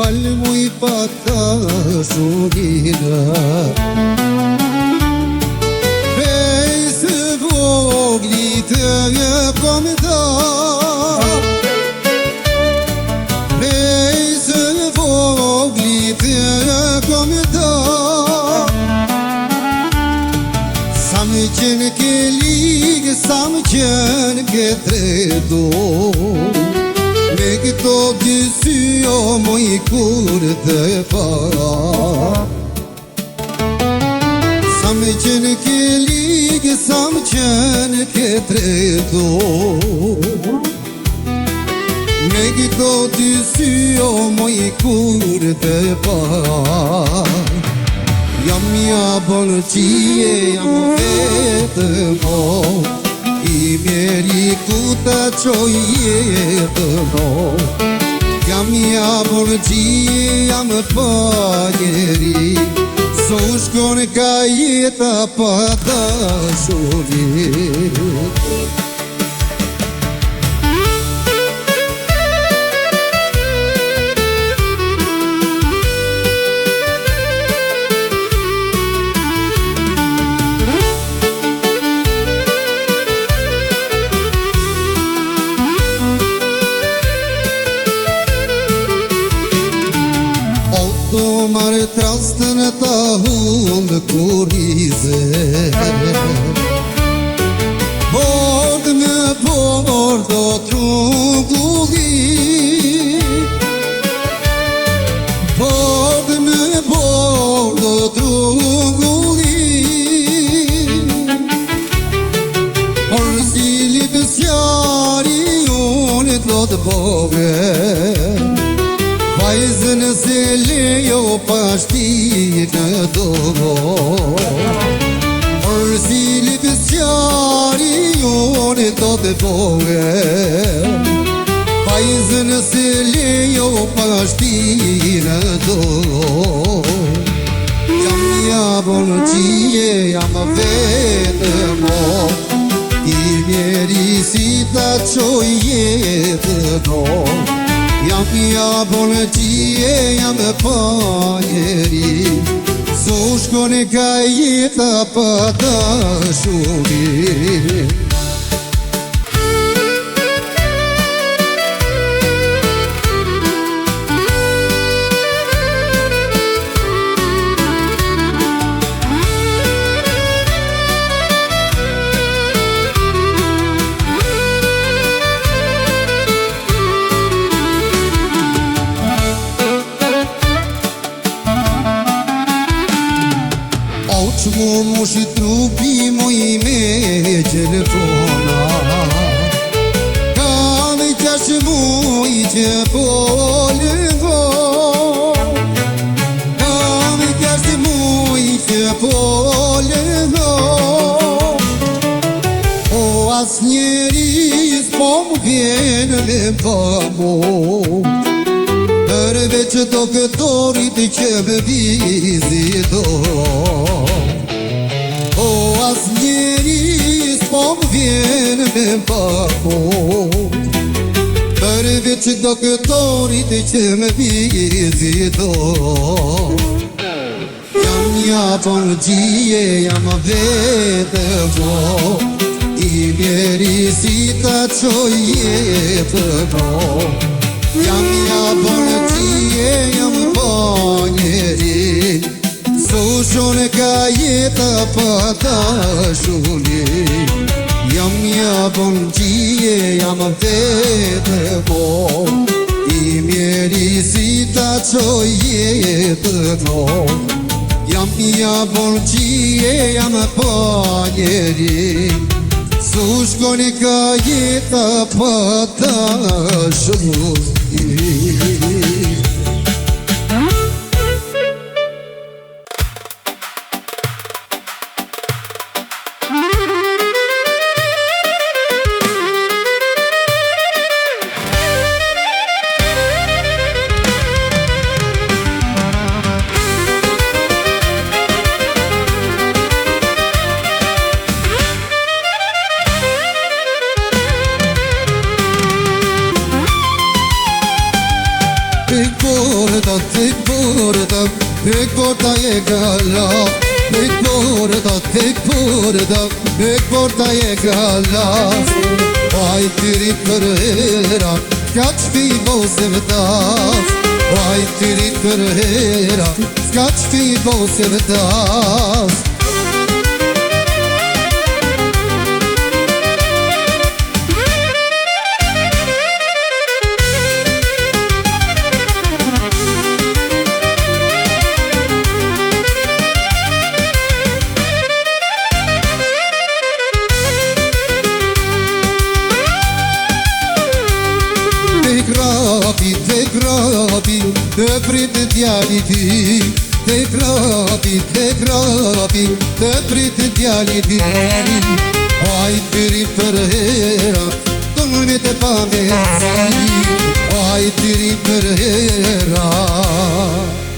falë muj pak ta shurina Pej së vogli të kom ta Pej së vogli të kom ta Sa më qenë ke ligë, sa më qenë ke tredo Me këto dy sy o moj kur të pa Sa më qenë ke ligë, sa më qenë ke tredo Me këto dy sy o moj kur të pa Jam ja bolqie, jam vetë mo I mjeri ku të qoj jetë mo Jam ja bolqie, jam fajeri So shkon ka jeta pa dashuri Marë trastën ta hundë kurize Bord me bord o trungulli Bord me bord o trungulli Orzili bësjari unë të të boge Vajzën se lejo pashti në dogo Orzili pësjari unë do të boge Vajzën se lejo pashti në dogo Jam ja bolqie, jam vetë mo I mjeri si ta qoj jetë no Jam ja bolqie, jam fajeri So shkon ka jeta pa dashuri Mu mushi trupi muj me telefona Kam qash muj që polëgo Kam qash muj që polëgo O as njeri s'po më vjen me pamo Përveç doktorit që më vizito O as njeri s'po më vjen me pamo Përveç doktorit që më vizito Jam ja bolqie, jam vetë mo I mjeri si ta qoj jetë no Jam ja bolqie, jam fajeri So shon ka jeta pa dashuri Jam ja bolqie, jam vetë mo I mjeri si ta qoj jetë no Jam ja bolqie, jam fajeri So shkon ka jeta pa dashuri e gala Tek porta e gala Aj tyri për hera Ska qfi bose vëtas Aj tyri për hera Ska qfi bose vëtas Te krapi, të pritë djali ti Te krapi, të pritë djali ti Aj tyri për hera, dormi të pa mezi Aj tyri për hera,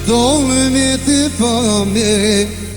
dormi të pa mezi